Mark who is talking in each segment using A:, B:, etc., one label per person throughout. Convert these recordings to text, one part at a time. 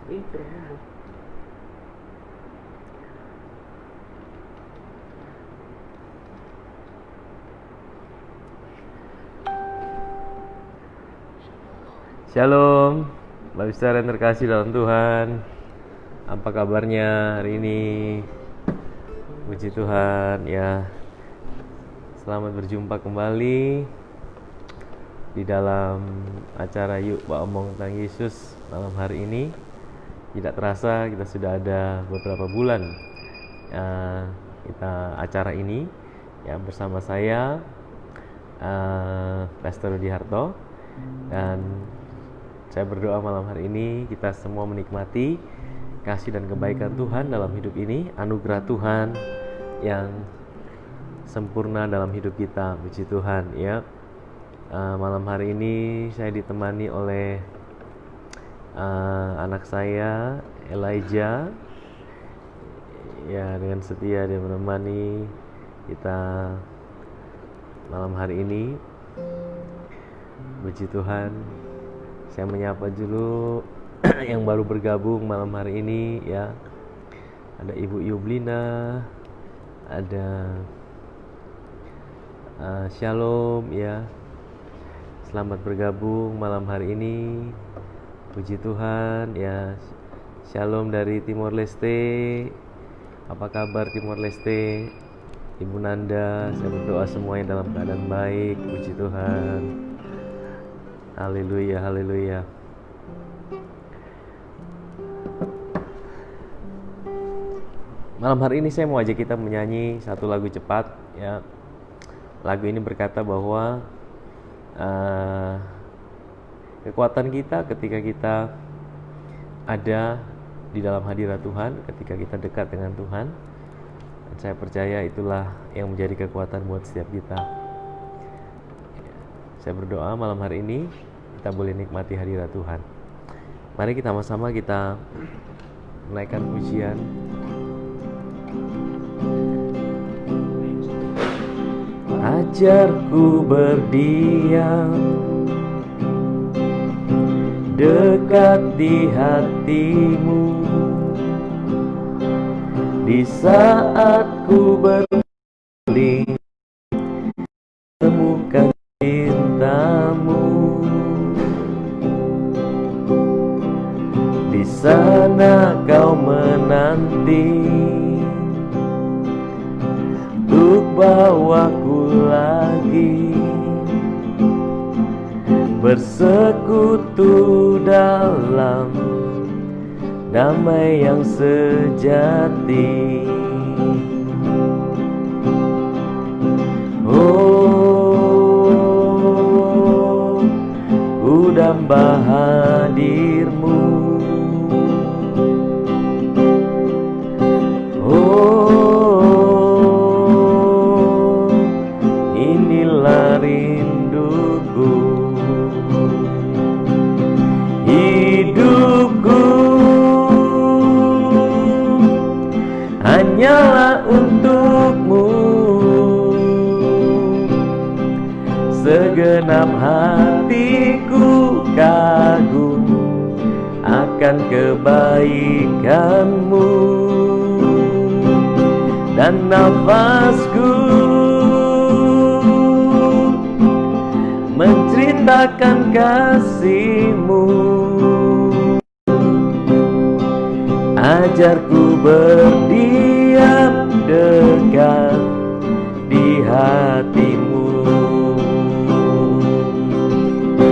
A: Shalom, Bapak Ibu yang terkasih dalam Tuhan. Apa kabarnya hari ini? Puji Tuhan ya. Selamat berjumpa kembali di dalam acara Yuk Pak Omong tentang Yesus malam hari ini. Tidak terasa kita sudah ada beberapa bulan kita acara ini ya, bersama saya Pastor Rudi Harto, dan saya berdoa malam hari ini kita semua menikmati kasih dan kebaikan Tuhan dalam hidup ini, anugerah Tuhan yang sempurna dalam hidup kita. Puji Tuhan ya. Malam hari ini saya ditemani oleh anak saya Elijah ya, dengan setia dia menemani kita malam hari ini. Puji Tuhan. Saya menyapa dulu yang baru bergabung malam hari ini ya. Ada Ibu Yublina, ada Shalom ya. Selamat bergabung malam hari ini. Puji Tuhan ya. Shalom dari Timor Leste. Apa kabar Timor Leste? Ibu Nanda, saya berdoa semuanya dalam keadaan baik. Puji Tuhan. Haleluya, haleluya. Malam hari ini saya mau ajak kita menyanyi satu lagu cepat ya. Lagu ini berkata bahwa kekuatan kita ketika kita ada di dalam hadirat Tuhan, ketika kita dekat dengan Tuhan. Dan saya percaya itulah yang menjadi kekuatan buat setiap kita. Saya berdoa malam hari ini kita boleh nikmati hadirat Tuhan. Mari kita sama-sama kita menaikkan pujian. Ajarku berdiam dekat di hatimu, di saat ku berpaling temukan cintamu. Di sana kau menanti untuk bawaku lagi bersekutu dalam damai yang sejati. Oh, ku damba hadirmu. Oh, inilah rinduku. Hidupku hanyalah untukmu. Segenap hatiku kagum akan kebaikanmu, dan nafasku menceritakan kasih-Mu. Ajarku berdiam dekat di hatimu.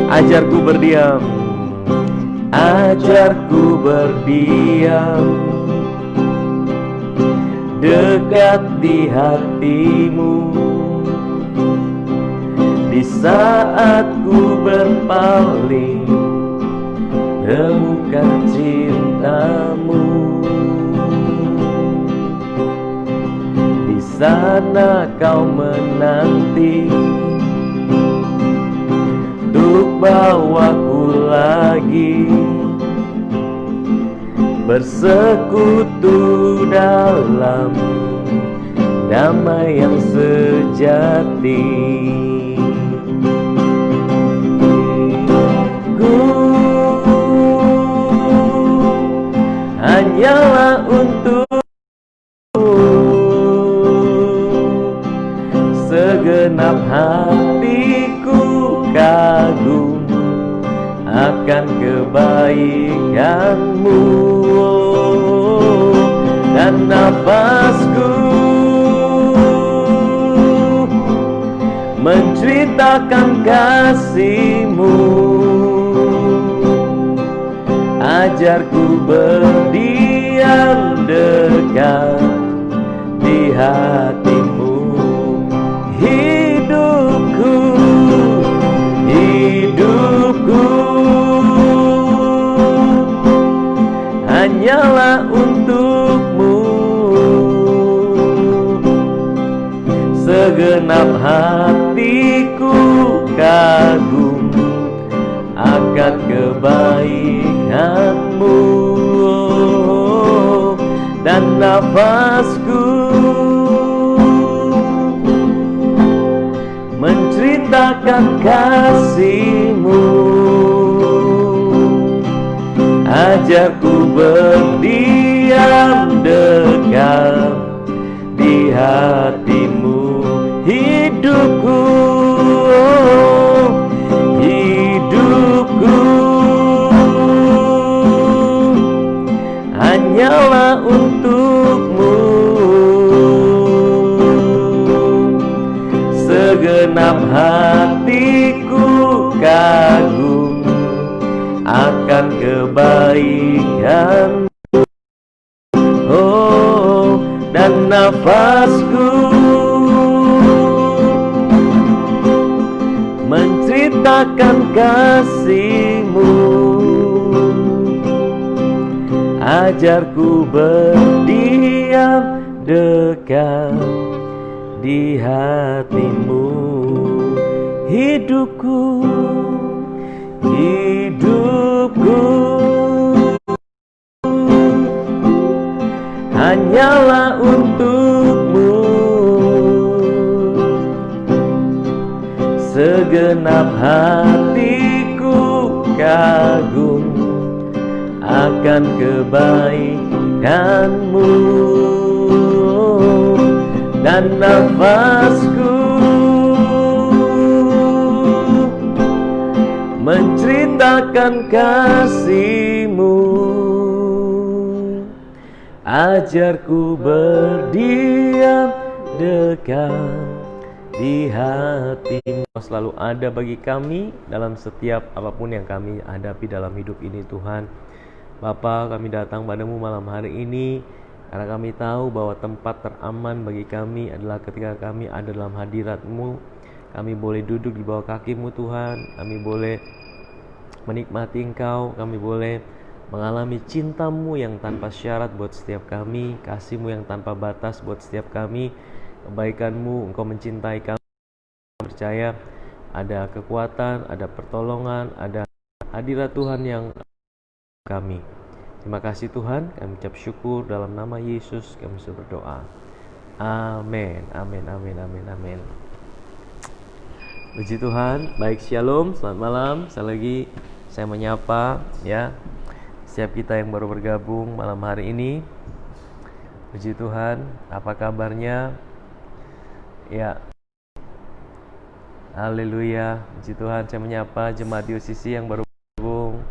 A: Ajarku berdiam, ajarku berdiam dekat di hatimu. Di saat ku berpaling temukan cintamu. Di sana kau menanti untuk bawaku lagi bersekutu dalam damai yang sejati. kebaikan-Mu, dan nafasku menceritakan kasih-Mu. Ajarku berdiam dekat di hati-Mu. Hidupku hanyalah untuk-Mu. Segenap hatiku kagum akan kebaikan-Mu, dan nafasku menceritakan kasih-Mu. Ajarku berdiam dekat di hati-Mu. Hidupku hanyalah untuk-Mu. Segenap hatiku kagum akan kebaikan, oh, dan nafasku menceritakan kasih-Mu. Ajarku berdiam dekat di hati-Mu. Hidupku hanyalah untuk-Mu. Segenap hatiku kagum akan kebaikan-Mu, dan nafasku menceritakan kasih-Mu. Ajarku berdiam dekat di hati-Mu. Selalu ada bagi kami dalam setiap apapun yang kami hadapi dalam hidup ini, Tuhan. Bapa, kami datang padamu malam hari ini karena kami tahu bahwa tempat teraman bagi kami adalah ketika kami ada dalam hadirat-Mu. Kami boleh duduk di bawah kaki-Mu, Tuhan. Kami boleh menikmati Engkau. Kami boleh mengalami cinta-Mu yang tanpa syarat buat setiap kami, kasih-Mu yang tanpa batas buat setiap kami, kebaikan-Mu. Engkau mencintai kami. Percaya ada kekuatan, ada pertolongan, ada hadirat Tuhan yang kami. Terima kasih Tuhan, kami ucap syukur dalam nama Yesus kami sudah berdoa. Amin, amin, amin, amin, amin. Puji Tuhan. Baik, shalom, selamat malam. Sekali lagi saya menyapa ya setiap kita yang baru bergabung malam hari ini. Puji Tuhan, apa kabarnya? Ya, haleluya. Puji Tuhan, saya menyapa jemaat diosisi yang baru bergabung.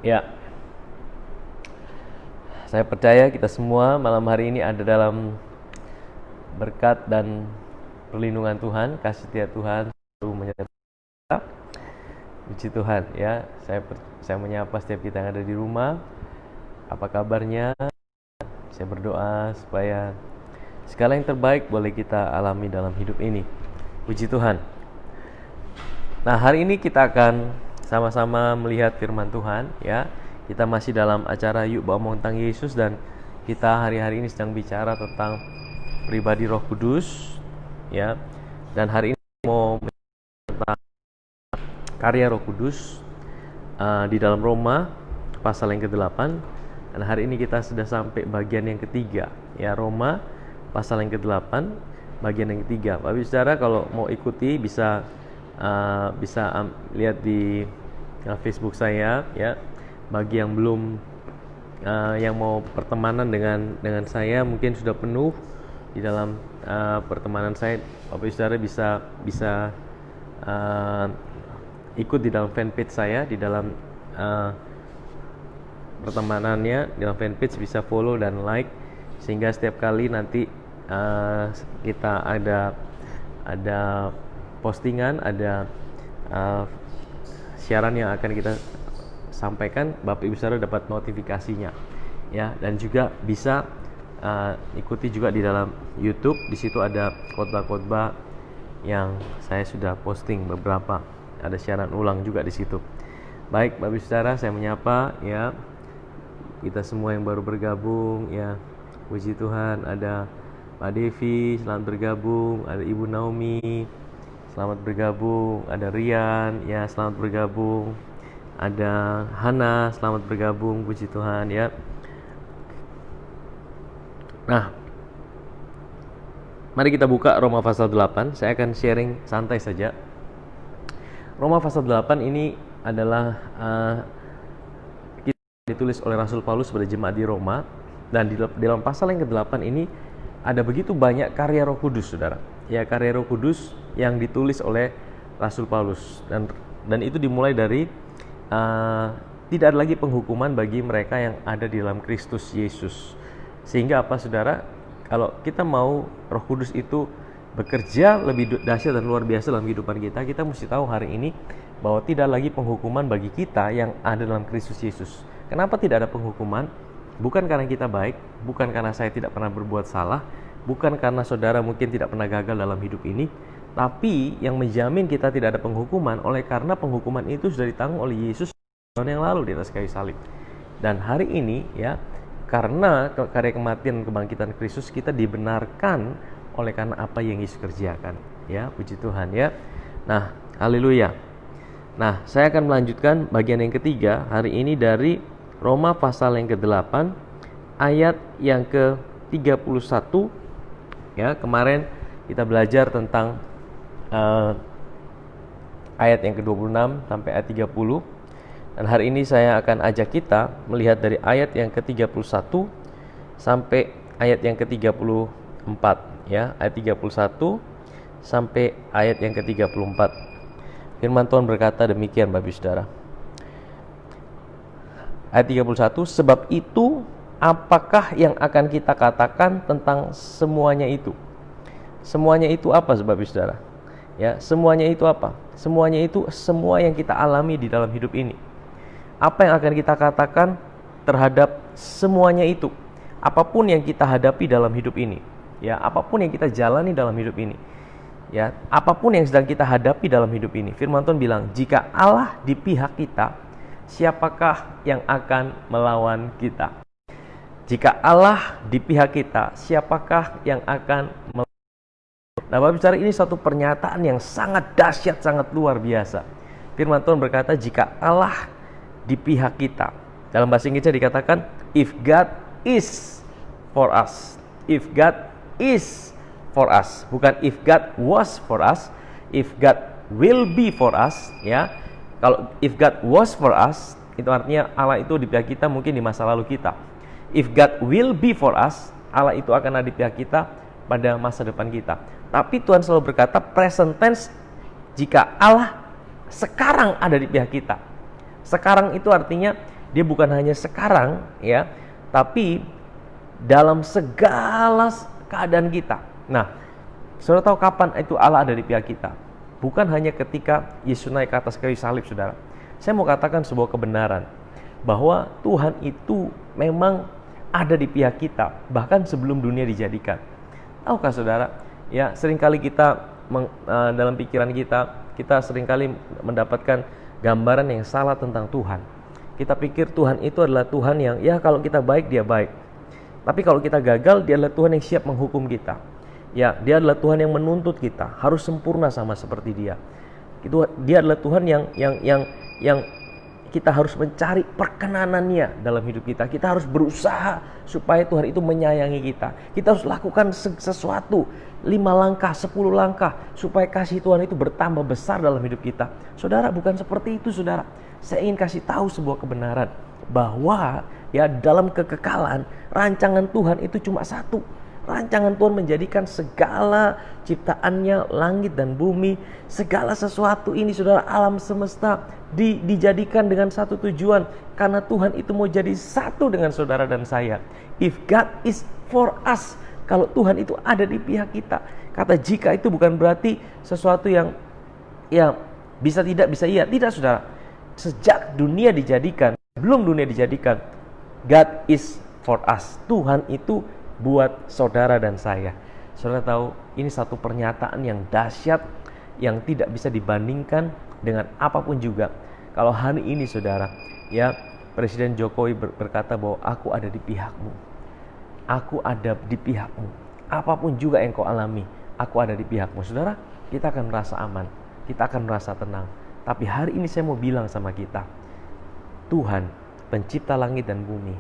A: Ya, saya percaya kita semua malam hari ini ada dalam berkat dan perlindungan Tuhan, kasih setia Tuhan selalu menyertai kita. Puji Tuhan ya. Saya menyapa setiap kita yang ada di rumah. Apa kabarnya? Saya berdoa supaya segala yang terbaik boleh kita alami dalam hidup ini. Puji Tuhan. Nah, hari ini kita akan sama-sama melihat firman Tuhan ya. Kita masih dalam acara Yuk Bawa Tentang Yesus, dan kita hari-hari ini sedang bicara tentang pribadi Roh Kudus ya. Dan hari ini mau tentang karya Roh Kudus di dalam Roma pasal yang ke-8. Dan hari ini kita sudah sampai bagian yang ketiga ya, Roma pasal yang ke-8 bagian yang ketiga. Bapak Saudara kalau mau ikuti bisa lihat di Facebook saya ya. Bagi yang belum yang mau pertemanan dengan saya mungkin sudah penuh di dalam pertemanan saya, Bapak Ibu Saudara bisa bisa ikut di dalam fanpage saya, di dalam pertemanannya, di dalam fanpage bisa follow dan like, sehingga setiap kali nanti kita ada postingan, ada siaran yang akan kita sampaikan, Bapak Ibu Saudara dapat notifikasinya, ya. Dan juga bisa ikuti juga di dalam YouTube. Di situ ada khotbah-khotbah yang saya sudah posting beberapa, ada siaran ulang juga di situ. Baik, Bapak Ibu Saudara, saya menyapa ya kita semua yang baru bergabung, ya. Puji Tuhan, ada Pak Devi, selamat bergabung. Ada Ibu Naomi, selamat bergabung. Ada Rian, ya, selamat bergabung. Ada Hana, selamat bergabung. Puji Tuhan, ya. Nah, mari kita buka Roma pasal 8. Saya akan sharing santai saja. Roma pasal 8 ini adalah ditulis oleh Rasul Paulus pada jemaat di Roma, dan di dalam pasal yang ke-8 ini ada begitu banyak karya Roh Kudus, Saudara. Ya, karya Roh Kudus yang ditulis oleh Rasul Paulus, dan itu dimulai dari tidak ada lagi penghukuman bagi mereka yang ada di dalam Kristus Yesus. Sehingga apa, Saudara? Kalau kita mau Roh Kudus itu bekerja lebih dahsyat dan luar biasa dalam kehidupan kita, kita mesti tahu hari ini bahwa tidak lagi penghukuman bagi kita yang ada dalam Kristus Yesus. Kenapa tidak ada penghukuman? Bukan karena kita baik, bukan karena saya tidak pernah berbuat salah, bukan karena saudara mungkin tidak pernah gagal dalam hidup ini, tapi yang menjamin kita tidak ada penghukuman oleh karena penghukuman itu sudah ditanggung oleh Yesus tahun yang lalu di atas kayu salib. Dan hari ini, ya, karena karya kematian dan kebangkitan Kristus, kita dibenarkan oleh karena apa yang Yesus kerjakan. Ya, puji Tuhan, ya. Nah, haleluya. Nah, saya akan melanjutkan bagian yang ketiga hari ini dari Roma pasal yang ke-8 ayat yang ke-31. Ya, kemarin kita belajar tentang ayat yang ke-26 sampai ayat 30. Dan hari ini saya akan ajak kita melihat dari ayat yang ke-31 sampai ayat yang ke-34, ya, ayat 31 sampai ayat yang ke-34. Firman Tuhan berkata demikian, Bapak Ibu Saudara. Ayat 31, sebab itu apakah yang akan kita katakan tentang semuanya itu? Semuanya itu apa, Bapak Ibu Saudara? Ya, semuanya itu apa? Semuanya itu semua yang kita alami di dalam hidup ini. Apa yang akan kita katakan terhadap semuanya itu? Apapun yang kita hadapi dalam hidup ini, ya, apapun yang kita jalani dalam hidup ini, ya, apapun yang sedang kita hadapi dalam hidup ini. Firman Tuhan bilang, jika Allah di pihak kita, siapakah yang akan melawan kita? Jika Allah di pihak kita, siapakah yang akan melawan? Nah, Bapak bicara, ini satu pernyataan yang sangat dahsyat, sangat luar biasa. Firman Tuhan berkata, jika Allah di pihak kita. Dalam bahasa Inggrisnya dikatakan, if God is for us. If God is for us. Bukan if God was for us. If God will be for us, ya. Kalau if God was for us, itu artinya Allah itu di pihak kita mungkin di masa lalu kita. If God will be for us, Allah itu akan ada di pihak kita pada masa depan kita. Tapi Tuhan selalu berkata present tense, jika Allah sekarang ada di pihak kita. Sekarang itu artinya dia bukan hanya sekarang, ya, tapi dalam segala keadaan kita. Nah, saudara tahu kapan itu Allah ada di pihak kita? Bukan hanya ketika Yesus naik ke atas kayu salib, saudara. Saya mau katakan sebuah kebenaran, bahwa Tuhan itu memang ada di pihak kita, bahkan sebelum dunia dijadikan. Tahukah saudara, ya, seringkali kita dalam pikiran kita seringkali mendapatkan gambaran yang salah tentang Tuhan. Kita pikir Tuhan itu adalah Tuhan yang, ya, kalau kita baik, dia baik. Tapi kalau kita gagal, dia adalah Tuhan yang siap menghukum kita. Ya, dia adalah Tuhan yang menuntut kita harus sempurna sama seperti dia. Itu dia adalah Tuhan yang kita harus mencari perkenanannya dalam hidup kita. Kita harus berusaha supaya Tuhan itu menyayangi kita. Kita harus lakukan sesuatu 5 langkah, 10 langkah supaya kasih Tuhan itu bertambah besar dalam hidup kita. Saudara, bukan seperti itu, saudara. Saya ingin kasih tahu sebuah kebenaran bahwa, ya, dalam kekekalan rancangan Tuhan itu cuma satu. rancangan Tuhan menjadikan segala ciptaannya, langit dan bumi, segala sesuatu ini, saudara, alam semesta dijadikan dengan satu tujuan, karena Tuhan itu mau jadi satu dengan saudara dan saya. If God is for us, kalau Tuhan itu ada di pihak kita. Kata jika itu bukan berarti sesuatu yang bisa tidak, bisa iya. Tidak, saudara. Sejak dunia dijadikan, belum dunia dijadikan, God is for us. Tuhan itu buat saudara dan saya. Saudara tahu, ini satu pernyataan yang dahsyat, yang tidak bisa dibandingkan dengan apapun juga. Kalau hari ini, saudara, ya, Presiden Jokowi berkata bahwa aku ada di pihakmu. Aku ada di pihakmu. Apapun juga yang kau alami, aku ada di pihakmu. Saudara, kita akan merasa aman, kita akan merasa tenang. Tapi hari ini saya mau bilang sama kita, Tuhan, pencipta langit dan bumi,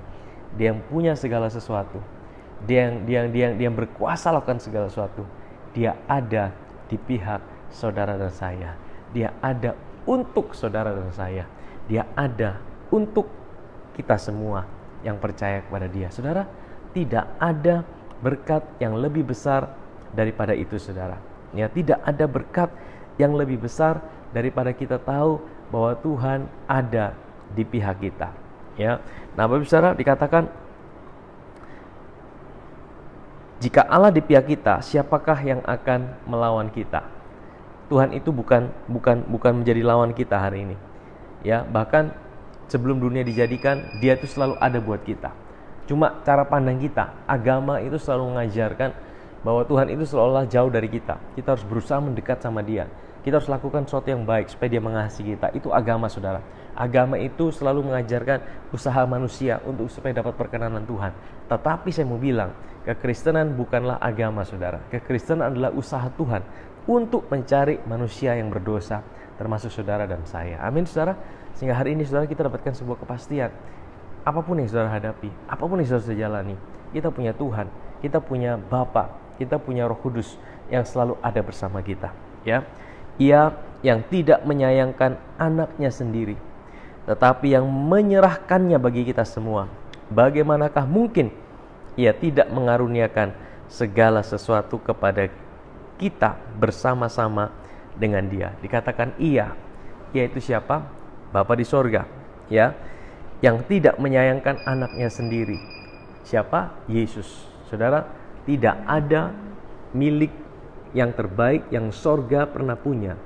A: Dia yang punya segala sesuatu, Dia yang berkuasa lakukan segala sesuatu, Dia ada di pihak saudara dan saya. Dia ada untuk saudara dan saya. Dia ada untuk kita semua yang percaya kepada Dia. Saudara, tidak ada berkat yang lebih besar daripada itu, saudara. Ya, tidak ada berkat yang lebih besar daripada kita tahu bahwa Tuhan ada di pihak kita. Ya. Nah, Bapak Saudara, dikatakan jika Allah di pihak kita, siapakah yang akan melawan kita? Tuhan itu bukan menjadi lawan kita hari ini. Ya, bahkan sebelum dunia dijadikan, Dia itu selalu ada buat kita. Cuma cara pandang kita, agama itu selalu mengajarkan bahwa Tuhan itu seolah-olah jauh dari kita. Kita harus berusaha mendekat sama Dia. Kita harus lakukan sesuatu yang baik supaya Dia mengasihi kita. Itu agama, saudara. Agama itu selalu mengajarkan usaha manusia untuk supaya dapat perkenanan Tuhan. Tetapi saya mau bilang, kekristenan bukanlah agama, saudara. Kekristenan adalah usaha Tuhan untuk mencari manusia yang berdosa, termasuk saudara dan saya. Amin, saudara. Sehingga hari ini, saudara, kita dapatkan sebuah kepastian. Apapun yang saudara hadapi, apapun yang saudara jalani, kita punya Tuhan, kita punya Bapa, kita punya Roh Kudus yang selalu ada bersama kita. Ya, Ia yang tidak menyayangkan anaknya sendiri, tetapi yang menyerahkannya bagi kita semua. Bagaimanakah mungkin Ia tidak mengaruniakan segala sesuatu kepada kita bersama-sama dengan Dia? Dikatakan Ia itu siapa? Bapa di sorga, ya, yang tidak menyayangkan anaknya sendiri. Siapa? Yesus. Saudara, tidak ada milik yang terbaik yang sorga pernah punya,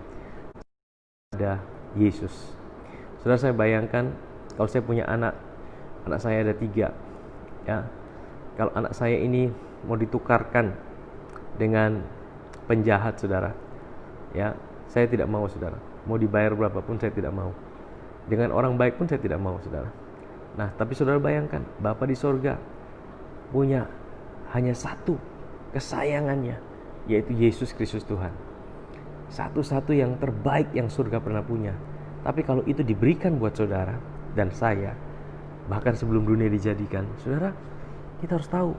A: ada Yesus. Saudara, saya bayangkan kalau saya punya anak saya ada 3, ya. Kalau anak saya ini mau ditukarkan dengan penjahat, saudara, ya, saya tidak mau, saudara. Mau dibayar berapapun saya tidak mau. Dengan orang baik pun saya tidak mau, saudara. Nah, tapi saudara bayangkan, Bapa di sorga punya hanya satu kesayangannya, yaitu Yesus Kristus Tuhan. Satu-satu yang terbaik yang surga pernah punya. Tapi kalau itu diberikan buat saudara dan saya, bahkan sebelum dunia dijadikan, saudara, kita harus tahu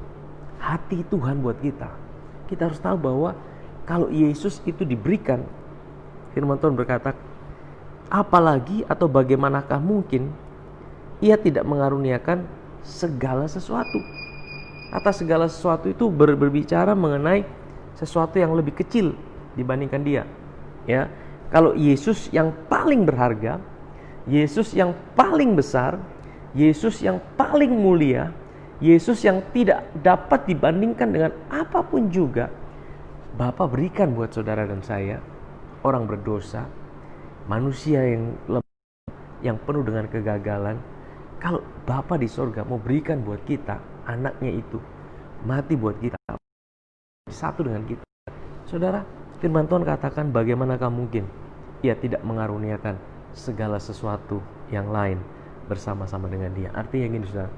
A: hati Tuhan buat kita. Kita harus tahu bahwa kalau Yesus itu diberikan, firman Tuhan berkata, apalagi atau bagaimanakah mungkin Ia tidak mengaruniakan segala sesuatu. Atas segala sesuatu itu berbicara mengenai sesuatu yang lebih kecil dibandingkan Dia. Ya, kalau Yesus yang paling berharga, Yesus yang paling besar, Yesus yang paling mulia, Yesus yang tidak dapat dibandingkan dengan apapun juga, Bapa berikan buat saudara dan saya, orang berdosa, manusia yang penuh dengan kegagalan. Kalau Bapa di sorga mau berikan buat kita, anaknya itu mati buat kita, satu dengan kita. Saudara, firman Tuhan katakan, bagaimanakah mungkin Ia tidak mengaruniakan segala sesuatu yang lain bersama-sama dengan Dia. Artinya gini, saudara,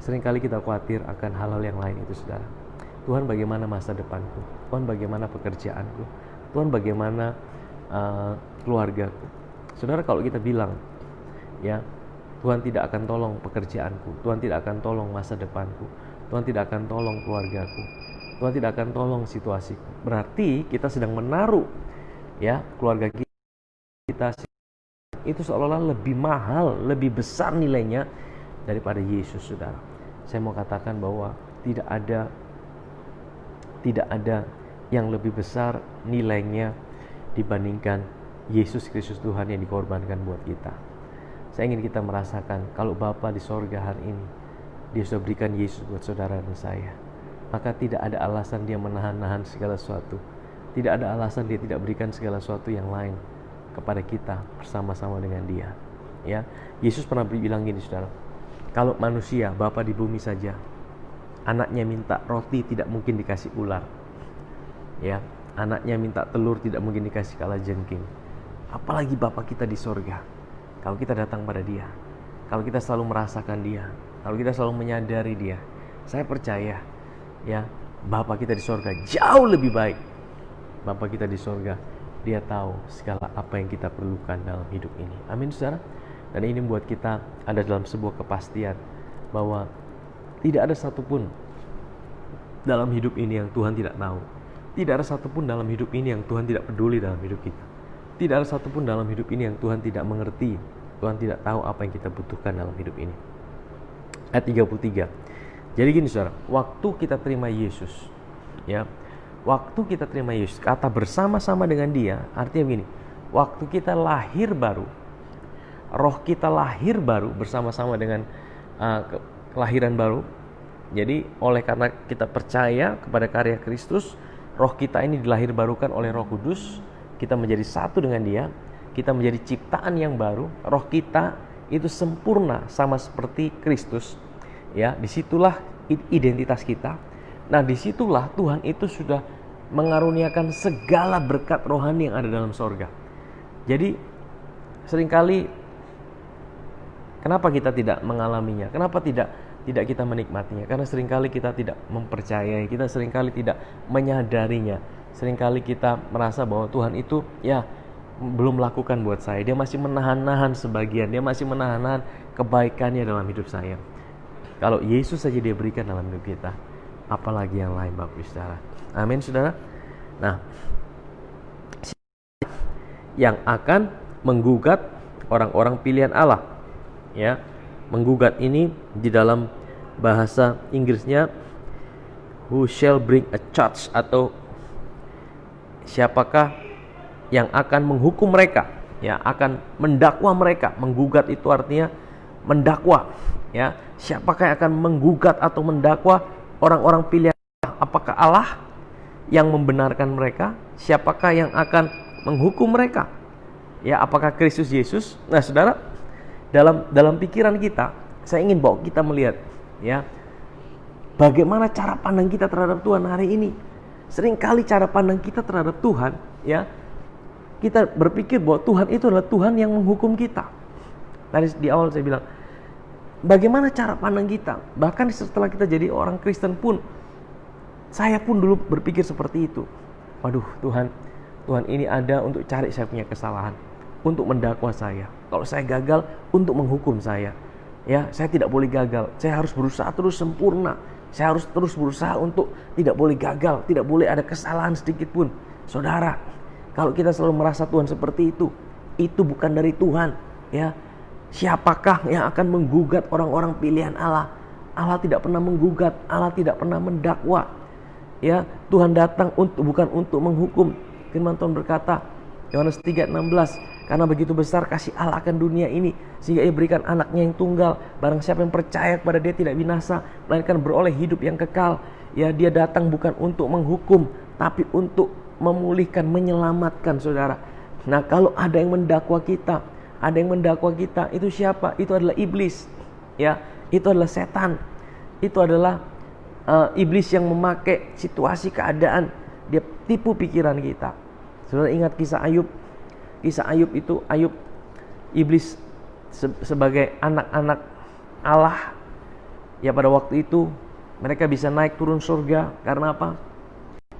A: seringkali kita khawatir akan hal-hal yang lain itu, saudara. Tuhan, bagaimana masa depanku? Tuhan, bagaimana pekerjaanku? Tuhan, bagaimana keluargaku? Saudara, kalau kita bilang, ya, Tuhan tidak akan tolong pekerjaanku, Tuhan tidak akan tolong masa depanku, Tuhan tidak akan tolong keluargaku, Tuhan tidak akan tolong situasiku, berarti kita sedang menaruh, ya, keluarga kita itu seolah-olah lebih mahal, lebih besar nilainya daripada Yesus, saudara. Saya mau katakan bahwa tidak ada tidak ada yang lebih besar nilainya dibandingkan Yesus Kristus Tuhan yang dikorbankan buat kita. Saya ingin kita merasakan kalau Bapa di sorga hari ini, Dia sudah berikan Yesus buat saudara dan saya, maka tidak ada alasan Dia menahan-nahan segala sesuatu. Tidak ada alasan Dia tidak berikan segala sesuatu yang lain kepada kita bersama-sama dengan Dia. Ya, Yesus pernah bilang gini, saudara, kalau manusia, Bapa di bumi saja, anaknya minta roti tidak mungkin dikasih ular. Ya, anaknya minta telur tidak mungkin dikasih kalajengking. Apalagi Bapa kita di sorga. Kalau kita datang pada Dia, kalau kita selalu merasakan Dia, kalau kita selalu menyadari Dia, saya percaya, ya, Bapa kita di sorga jauh lebih baik. Bapa kita di sorga, Dia tahu segala apa yang kita perlukan dalam hidup ini. Amin, saudara. Dan ini membuat kita ada dalam sebuah kepastian bahwa tidak ada satupun dalam hidup ini yang Tuhan tidak tahu. Tidak ada satupun dalam hidup ini yang Tuhan tidak peduli dalam hidup kita. Tidak ada satupun dalam hidup ini yang Tuhan tidak mengerti. Tuhan tidak tahu apa yang kita butuhkan dalam hidup ini. Ayat 33. Jadi gini, saudara, waktu kita terima Yesus, ya, waktu kita terima Yesus, kata bersama-sama dengan Dia, artinya begini, waktu kita lahir baru, roh kita lahir baru bersama-sama dengan kelahiran baru. Jadi oleh karena kita percaya kepada karya Kristus, roh kita ini dilahir barukan oleh Roh Kudus. Kita menjadi satu dengan Dia, kita menjadi ciptaan yang baru. Roh kita itu sempurna sama seperti Kristus. Ya, disitulah identitas kita. Nah, disitulah Tuhan itu sudah mengaruniakan segala berkat rohani yang ada dalam sorga. Jadi seringkali kenapa kita tidak mengalaminya? Kenapa tidak kita menikmatinya? Karena seringkali kita tidak mempercayai, kita seringkali tidak menyadarinya. Seringkali kita merasa bahwa Tuhan itu ya belum melakukan buat saya. Dia masih menahan-nahan sebagian, Dia masih menahan-nahan kebaikannya dalam hidup saya. Kalau Yesus saja Dia berikan dalam hidup kita, apalagi yang lain, Bapak Ibu Saudara. Amin, saudara. Nah, yang akan menggugat orang-orang pilihan Allah, ya, menggugat ini di dalam bahasa Inggrisnya who shall bring a charge, atau siapakah yang akan menghukum mereka, ya, akan mendakwa mereka. Menggugat itu artinya mendakwa, ya. Siapakah yang akan menggugat atau mendakwa orang-orang pilihan Allah? Apakah Allah yang membenarkan mereka? Siapakah yang akan menghukum mereka? Ya, apakah Kristus Yesus? Nah, saudara, dalam pikiran kita, saya ingin bawa kita melihat, ya, bagaimana cara pandang kita terhadap Tuhan hari ini. Seringkali cara pandang kita terhadap Tuhan, ya, kita berpikir bahwa Tuhan itu adalah Tuhan yang menghukum kita. Tadi di awal saya bilang, bagaimana cara pandang kita? Bahkan setelah kita jadi orang Kristen pun, saya pun dulu berpikir seperti itu. Waduh, Tuhan ini ada untuk cari saya punya kesalahan, untuk mendakwa saya. Kalau saya gagal, untuk menghukum saya. Ya, saya tidak boleh gagal. Saya harus berusaha terus sempurna. Saya harus terus berusaha untuk tidak boleh gagal, tidak boleh ada kesalahan sedikit pun. Saudara, kalau kita selalu merasa Tuhan seperti itu bukan dari Tuhan, ya. Siapakah yang akan menggugat orang-orang pilihan Allah? Allah tidak pernah menggugat, Allah tidak pernah mendakwa. Ya, Tuhan datang bukan untuk menghukum. Firman Tuhan berkata, Yohanes 3:16, karena begitu besar kasih Allah akan dunia ini, sehingga Ia berikan anaknya yang tunggal. Barang siapa yang percaya kepada Dia tidak binasa, melainkan beroleh hidup yang kekal. Ya, Dia datang bukan untuk menghukum, tapi untuk memulihkan, menyelamatkan, saudara. Nah, kalau ada yang mendakwa kita, itu siapa? Itu adalah iblis. Ya, itu adalah setan. Itu adalah iblis yang memakai situasi keadaan, dia tipu pikiran kita. Saudara ingat kisah Ayub? Kisah Ayub itu, iblis sebagai anak-anak Allah, ya, pada waktu itu mereka bisa naik turun surga. Karena apa?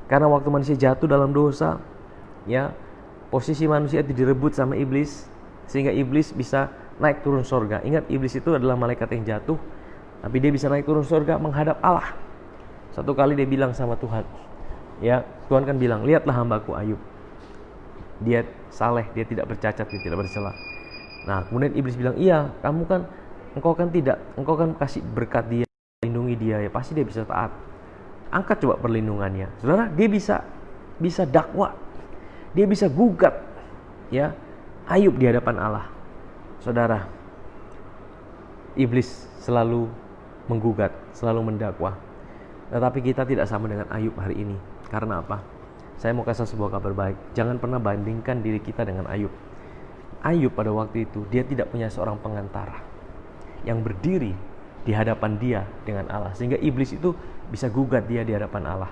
A: Karena waktu manusia jatuh dalam dosa, ya, posisi manusia itu direbut sama iblis, sehingga iblis bisa naik turun surga. Ingat, iblis itu adalah malaikat yang jatuh, tapi dia bisa naik turun surga menghadap Allah. Satu kali dia bilang sama Tuhan, ya, Tuhan kan bilang, lihatlah hambaku Ayub, dia saleh, dia tidak bercacat, dia tidak bercela. Nah, kemudian iblis bilang, iya, engkau kan kasih berkat dia, lindungi dia, ya pasti dia bisa taat. Angkat coba perlindungannya. Saudara, dia bisa dakwa. Dia bisa gugat ya Ayub di hadapan Allah. Saudara, iblis selalu menggugat, selalu mendakwa. Tetapi kita tidak sama dengan Ayub hari ini. Karena apa? Saya mau kasih sebuah kabar baik. Jangan pernah bandingkan diri kita dengan Ayub. Ayub pada waktu itu, dia tidak punya seorang pengantara yang berdiri di hadapan dia dengan Allah, sehingga iblis itu bisa gugat dia di hadapan Allah.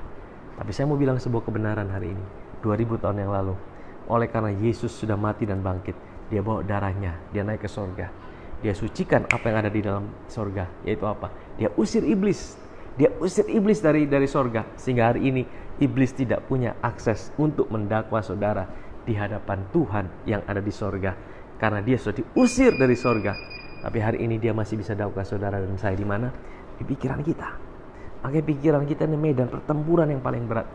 A: Tapi saya mau bilang sebuah kebenaran hari ini, 2000 tahun yang lalu, oleh karena Yesus sudah mati dan bangkit, dia bawa darahnya, dia naik ke sorga, dia sucikan apa yang ada di dalam sorga, yaitu apa? Dia usir iblis, dari sorga, sehingga hari ini iblis tidak punya akses untuk mendakwa saudara di hadapan Tuhan yang ada di sorga, karena dia sudah diusir dari sorga. Tapi hari ini dia masih bisa dakwa saudara dan saya di mana? Di pikiran kita. Makanya pikiran kita ini medan pertempuran yang paling berat.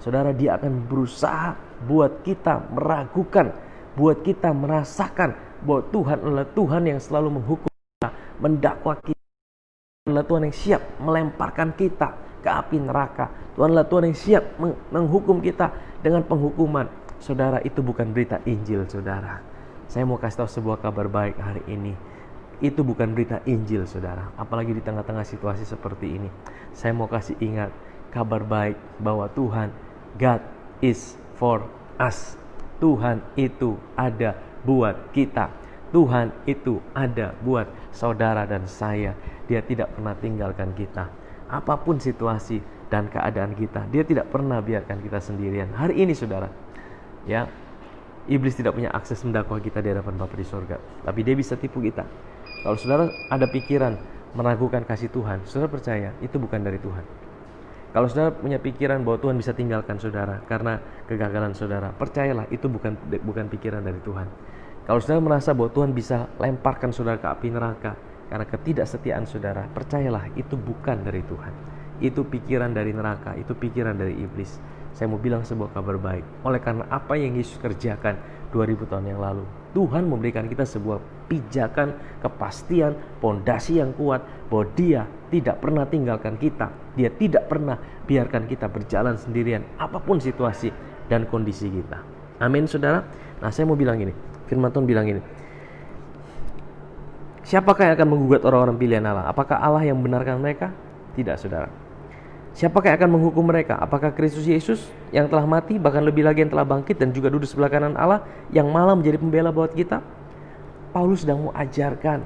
A: Saudara, dia akan berusaha buat kita meragukan, buat kita merasakan bahwa Tuhan adalah Tuhan yang selalu menghukum kita, mendakwa kita. Tuhan adalah Tuhan yang siap melemparkan kita ke api neraka. Tuhan adalah Tuhan yang siap menghukum kita dengan penghukuman. Saudara, itu bukan berita Injil, saudara. Saya mau kasih tahu sebuah kabar baik hari ini. Itu bukan berita Injil, saudara. Apalagi di tengah-tengah situasi seperti ini. Saya mau kasih ingat kabar baik bahwa Tuhan, God is for us. Tuhan itu ada buat kita. Tuhan itu ada buat saudara dan saya. Dia tidak pernah tinggalkan kita. Apapun situasi dan keadaan kita, dia tidak pernah biarkan kita sendirian. Hari ini, saudara, ya, iblis tidak punya akses mendakwa kita di hadapan Bapa di sorga. Tapi dia bisa tipu kita. Kalau saudara ada pikiran meragukan kasih Tuhan, saudara percaya itu bukan dari Tuhan. Kalau saudara punya pikiran bahwa Tuhan bisa tinggalkan saudara karena kegagalan saudara, percayalah itu bukan pikiran dari Tuhan. Kalau saudara merasa bahwa Tuhan bisa lemparkan saudara ke api neraka karena ketidaksetiaan saudara, percayalah itu bukan dari Tuhan. Itu pikiran dari neraka, itu pikiran dari iblis. Saya mau bilang sebuah kabar baik. Oleh karena apa yang Yesus kerjakan 2000 tahun yang lalu, Tuhan memberikan kita sebuah pijakan, kepastian, pondasi yang kuat bahwa dia tidak pernah tinggalkan kita. Dia tidak pernah biarkan kita berjalan sendirian apapun situasi dan kondisi kita. Amin, saudara. Nah, saya mau bilang gini, firman Tuhan bilang gini, siapakah yang akan menggugat orang-orang pilihan Allah? Apakah Allah yang membenarkan mereka? Tidak, saudara. Siapakah yang akan menghukum mereka? Apakah Kristus Yesus yang telah mati, bahkan lebih lagi yang telah bangkit dan juga duduk sebelah kanan Allah, yang malah menjadi pembela buat kita? Paulus sedang mau ajarkan,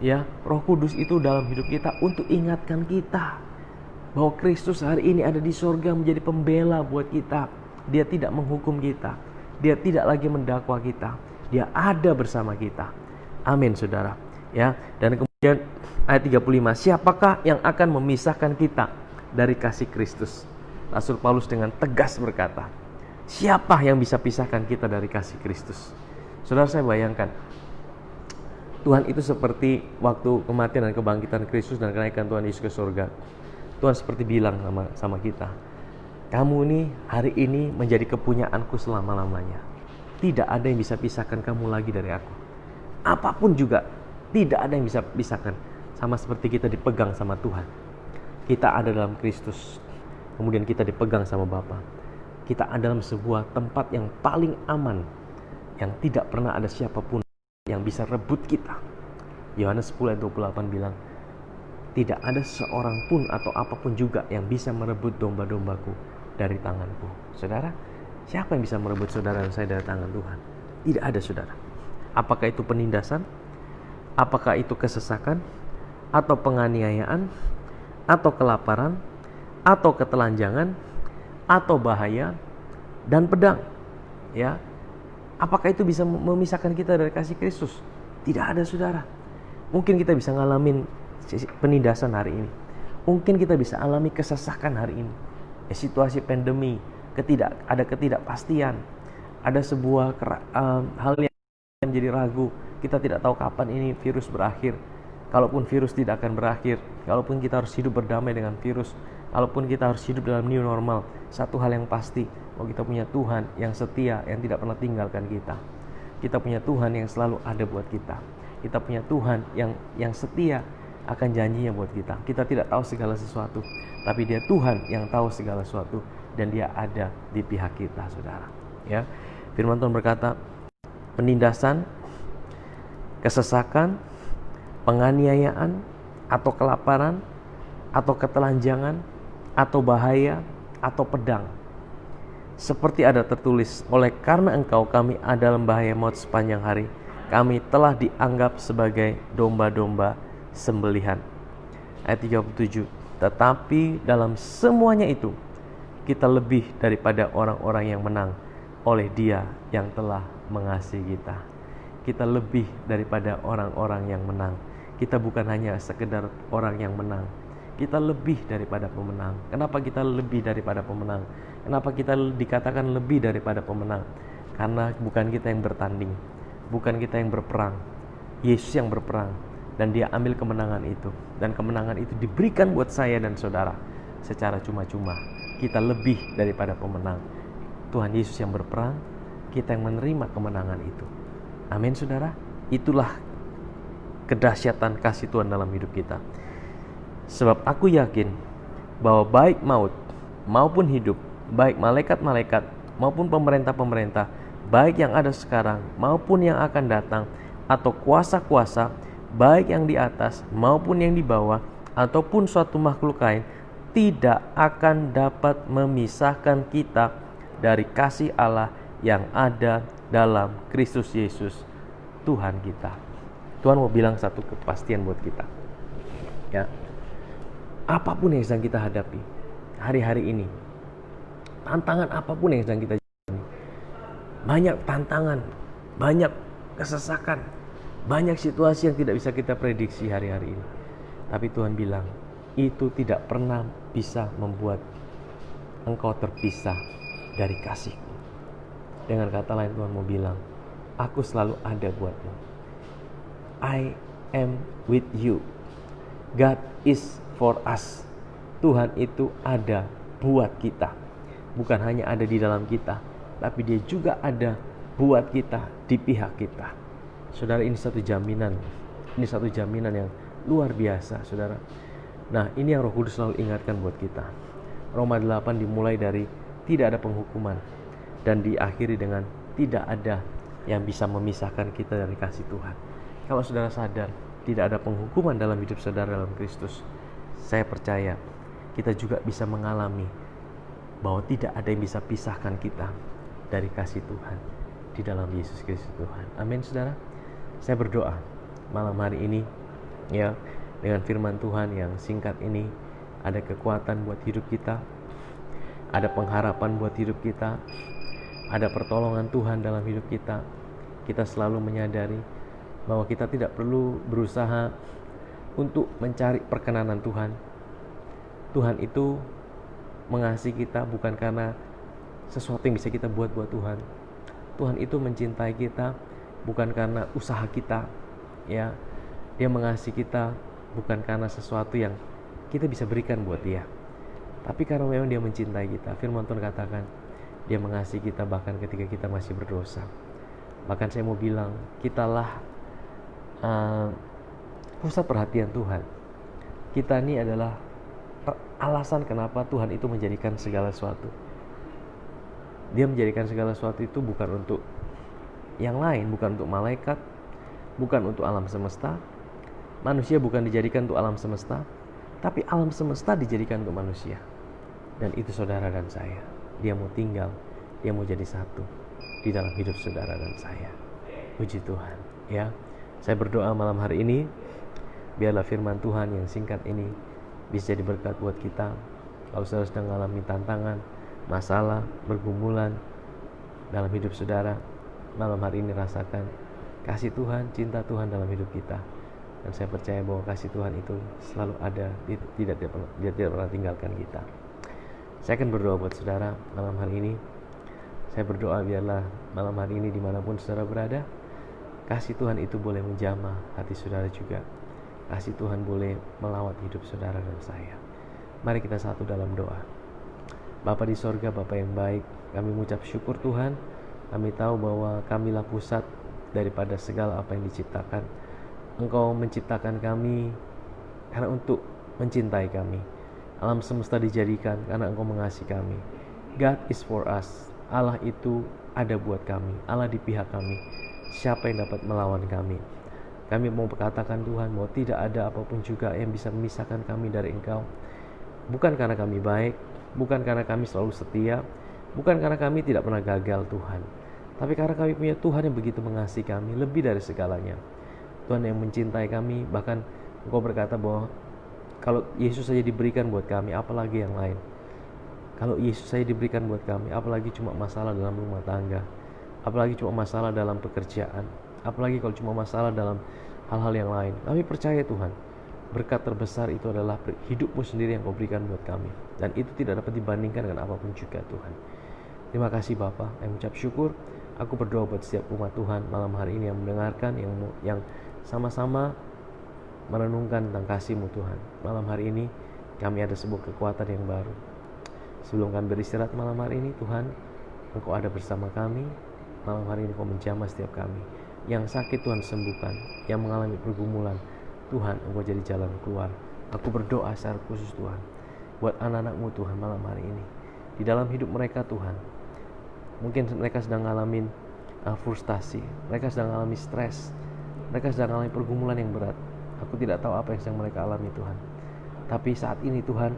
A: ya, Roh Kudus itu dalam hidup kita untuk ingatkan kita bahwa Kristus hari ini ada di sorga menjadi pembela buat kita. Dia tidak menghukum kita, dia tidak lagi mendakwa kita, dia ada bersama kita. Amin, saudara. Ya, dan kemudian ayat 35, siapakah yang akan memisahkan kita dari kasih Kristus? Rasul Paulus dengan tegas berkata, siapa yang bisa pisahkan kita dari kasih Kristus? Saudara, saya bayangkan Tuhan itu seperti waktu kematian dan kebangkitan Kristus dan kenaikan Tuhan Yesus ke surga. Tuhan seperti bilang sama kita, kamu nih hari ini menjadi kepunyaanku selama-lamanya. Tidak ada yang bisa pisahkan kamu lagi dari aku. Apapun juga, tidak ada yang bisa pisahkan. Sama seperti kita dipegang sama Tuhan. Kita ada dalam Kristus, kemudian kita dipegang sama Bapa. Kita ada dalam sebuah tempat yang paling aman, yang tidak pernah ada siapapun yang bisa rebut kita. Yohanes 10 ayat 28 bilang, tidak ada seorang pun atau apapun juga yang bisa merebut domba-dombaku dari tanganku. Saudara, siapa yang bisa merebut saudara dan saya dari tangan Tuhan? Tidak ada, saudara. Apakah itu penindasan? Apakah itu kesesakan? Atau penganiayaan? Atau kelaparan? Atau ketelanjangan? Atau bahaya? Dan pedang? Ya, apakah itu bisa memisahkan kita dari kasih Kristus? Tidak ada, saudara. Mungkin kita bisa ngalamin penindasan hari ini. Mungkin kita bisa alami kesesakan hari ini. Situasi pandemi, ada ketidakpastian. Ada sebuah hal yang menjadi ragu. Kita tidak tahu kapan ini virus berakhir. Kalaupun virus tidak akan berakhir, kalaupun kita harus hidup berdamai dengan virus, kalaupun kita harus hidup dalam new normal, satu hal yang pasti, bahwa kita punya Tuhan yang setia, yang tidak pernah tinggalkan kita. Kita punya Tuhan yang selalu ada buat kita. Kita punya Tuhan yang setia akan janjinya buat kita. Kita tidak tahu segala sesuatu, tapi Dia Tuhan yang tahu segala sesuatu dan Dia ada di pihak kita, saudara. Ya, firman Tuhan berkata, penindasan, kesesakan, penganiayaan, atau kelaparan, atau ketelanjangan, atau bahaya, atau pedang. Seperti ada tertulis, oleh karena engkau kami ada dalam bahaya maut sepanjang hari. Kami telah dianggap sebagai domba-domba sembelihan. Ayat 37. Tetapi dalam semuanya itu, kita lebih daripada orang-orang yang menang oleh Dia yang telah mengasihi kita. Kita lebih daripada orang-orang yang menang. Kita bukan hanya sekedar orang yang menang. Kita lebih daripada pemenang. Kenapa kita lebih daripada pemenang? Kenapa kita dikatakan lebih daripada pemenang? Karena bukan kita yang bertanding, bukan kita yang berperang. Yesus yang berperang, dan Dia ambil kemenangan itu. Dan kemenangan itu diberikan buat saya dan saudara secara cuma-cuma. Kita lebih daripada pemenang. Tuhan Yesus yang berperang, kita yang menerima kemenangan itu. Amin, saudara. Itulah kedahsyatan kasih Tuhan dalam hidup kita. Sebab aku yakin bahwa baik maut maupun hidup, baik malaikat-malaikat maupun pemerintah-pemerintah, baik yang ada sekarang maupun yang akan datang, atau kuasa-kuasa, baik yang di atas maupun yang di bawah, ataupun suatu makhluk lain, tidak akan dapat memisahkan kita dari kasih Allah yang ada dalam Kristus Yesus Tuhan kita. Tuhan mau bilang satu kepastian buat kita, ya. Apapun yang sedang kita hadapi hari-hari ini, tantangan apapun yang sedang kita jalani, banyak tantangan, banyak kesesakan, banyak situasi yang tidak bisa kita prediksi hari-hari ini. Tapi Tuhan bilang, itu tidak pernah bisa membuat engkau terpisah dari kasih-Ku. Dengan kata lain, Tuhan mau bilang, aku selalu ada buatmu. I am with you. God is for us. Tuhan itu ada buat kita. Bukan hanya ada di dalam kita, tapi Dia juga ada buat kita, di pihak kita. Saudara, ini satu jaminan. Ini satu jaminan yang luar biasa, saudara. Nah, ini yang Roh Kudus selalu ingatkan buat kita. Roma 8 dimulai dari tidak ada penghukuman, dan diakhiri dengan tidak ada yang bisa memisahkan kita dari kasih Tuhan. Kalau saudara sadar tidak ada penghukuman dalam hidup saudara dalam Kristus, saya percaya kita juga bisa mengalami bahwa tidak ada yang bisa pisahkan kita dari kasih Tuhan di dalam Yesus Kristus Tuhan. Amin, saudara. Saya berdoa malam hari ini, ya, dengan firman Tuhan yang singkat ini, ada kekuatan buat hidup kita, ada pengharapan buat hidup kita, ada pertolongan Tuhan dalam hidup kita. Kita selalu menyadari bahwa kita tidak perlu berusaha untuk mencari perkenanan Tuhan. Tuhan itu mengasihi kita bukan karena sesuatu yang bisa kita buat buat Tuhan. Tuhan itu mencintai kita bukan karena usaha kita, ya. Dia mengasihi kita bukan karena sesuatu yang kita bisa berikan buat Dia, tapi karena memang Dia mencintai kita. Firman Tuhan katakan, Dia mengasihi kita bahkan ketika kita masih berdosa. Bahkan saya mau bilang, kitalah pusat perhatian Tuhan. Kita ini adalah alasan kenapa Tuhan itu menjadikan segala sesuatu. Dia menjadikan segala sesuatu itu bukan untuk yang lain, bukan untuk malaikat, bukan untuk alam semesta. Manusia bukan dijadikan untuk alam semesta, tapi alam semesta dijadikan untuk manusia. Dan itu saudara dan saya. Dia mau tinggal, Dia mau jadi satu di dalam hidup saudara dan saya. Puji Tuhan, ya. Saya berdoa malam hari ini, biarlah firman Tuhan yang singkat ini bisa jadi berkat buat kita. Kalau saudara sedang mengalami tantangan, masalah, pergumulan dalam hidup saudara, malam hari ini rasakan kasih Tuhan, cinta Tuhan dalam hidup kita. Dan saya percaya bahwa kasih Tuhan itu selalu ada, Dia tidak pernah tinggalkan kita. Saya akan berdoa buat saudara malam hari ini. Saya berdoa biarlah malam hari ini dimanapun saudara berada, kasih Tuhan itu boleh menjamah hati saudara juga. Kasih Tuhan boleh melawat hidup saudara dan saya. Mari kita satu dalam doa. Bapa di sorga, Bapa yang baik, kami mengucap syukur Tuhan. Kami tahu bahwa kamilah pusat daripada segala apa yang diciptakan. Engkau menciptakan kami karena untuk mencintai kami. Alam semesta dijadikan karena Engkau mengasihi kami. God is for us. Allah itu ada buat kami. Allah di pihak kami. Siapa yang dapat melawan kami? Kami mau berkatakan Tuhan bahwa tidak ada apapun juga yang bisa memisahkan kami dari Engkau. Bukan karena kami baik, bukan karena kami selalu setia, bukan karena kami tidak pernah gagal Tuhan, tapi karena kami punya Tuhan yang begitu mengasihi kami lebih dari segalanya. Tuhan yang mencintai kami, bahkan Engkau berkata bahwa kalau Yesus saja diberikan buat kami, apalagi yang lain. Kalau Yesus saja diberikan buat kami, apalagi cuma masalah dalam rumah tangga, apalagi cuma masalah dalam pekerjaan, apalagi kalau cuma masalah dalam hal-hal yang lain. Kami percaya Tuhan, berkat terbesar itu adalah hidupmu sendiri yang Kau berikan buat kami, dan itu tidak dapat dibandingkan dengan apapun juga Tuhan. Terima kasih Bapa, yang mengucap syukur. Aku berdoa buat setiap umat Tuhan malam hari ini yang mendengarkan, yang sama-sama merenungkan tentang kasih-Mu Tuhan. Malam hari ini kami ada sebuah kekuatan yang baru. Sebelum kami beristirahat malam hari ini, Tuhan, Engkau ada bersama kami. Malam hari ini Kau menjamah setiap kami. Yang sakit Tuhan sembuhkan, yang mengalami pergumulan Tuhan, Engkau jadi jalan keluar. Aku berdoa secara khusus Tuhan buat anak-anak-Mu Tuhan malam hari ini. Di dalam hidup mereka Tuhan, mungkin mereka sedang ngalamin frustasi, mereka sedang mengalami stres, mereka sedang mengalami pergumulan yang berat. Aku tidak tahu apa yang sedang mereka alami Tuhan, tapi saat ini Tuhan,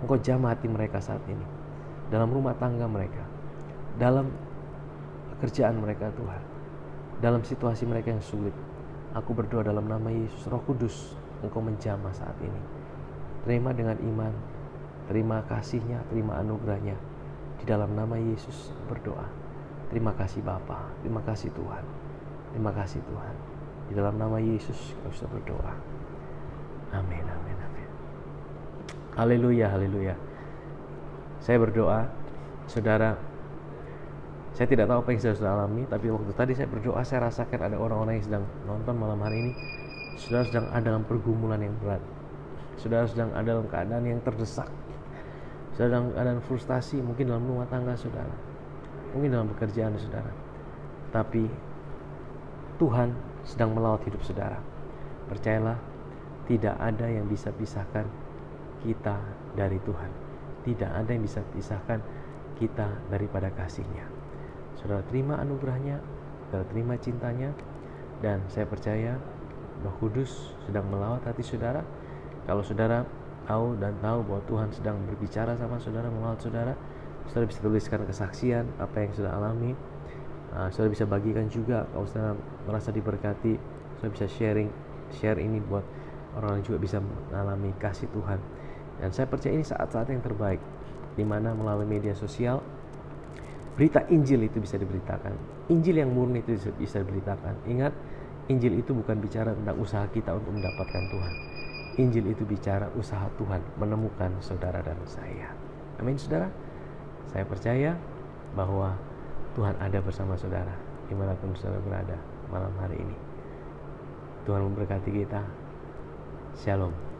A: Engkau jamah hati mereka saat ini, dalam rumah tangga mereka, dalam pekerjaan mereka Tuhan, dalam situasi mereka yang sulit. Aku berdoa dalam nama Yesus, Roh Kudus, Engkau menjamah saat ini. Terima dengan iman, terima kasih-Nya, terima anugerah-Nya. Di dalam nama Yesus berdoa. Terima kasih Bapa, terima kasih Tuhan, terima kasih Tuhan. Di dalam nama Yesus kau bisa berdoa. Amin, amin, amin. Haleluya, haleluya. Saya berdoa, saudara, saya tidak tahu apa yang saudara alami, tapi waktu tadi saya berdoa, saya rasakan ada orang-orang yang sedang nonton malam hari ini. Saudara sedang ada dalam pergumulan yang berat. Saudara sedang ada dalam keadaan yang terdesak. Saudara dalam keadaan frustasi, mungkin dalam rumah tangga saudara, mungkin dalam pekerjaan saudara. Tapi Tuhan sedang melawat hidup saudara. Percayalah, tidak ada yang bisa pisahkan kita dari Tuhan. Tidak ada yang bisa pisahkan kita daripada kasih-Nya. Saudara terima anugerah-Nya, saudara terima cintanya, dan saya percaya Roh Kudus sedang melawat hati saudara. Kalau saudara tahu bahwa Tuhan sedang berbicara sama saudara, melawat saudara, saudara bisa tuliskan kesaksian apa yang saudara alami. Saudara bisa bagikan juga kalau saudara merasa diberkati. Saudara bisa share ini buat orang juga bisa mengalami kasih Tuhan. Dan saya percaya ini saat-saat yang terbaik, di mana melalui media sosial berita Injil itu bisa diberitakan. Injil yang murni itu bisa diberitakan. Ingat, Injil itu bukan bicara tentang usaha kita untuk mendapatkan Tuhan. Injil itu bicara usaha Tuhan menemukan saudara dan saya. Amin saudara. Saya percaya bahwa Tuhan ada bersama saudara dimanapun saudara berada malam hari ini. Tuhan memberkati kita. Shalom.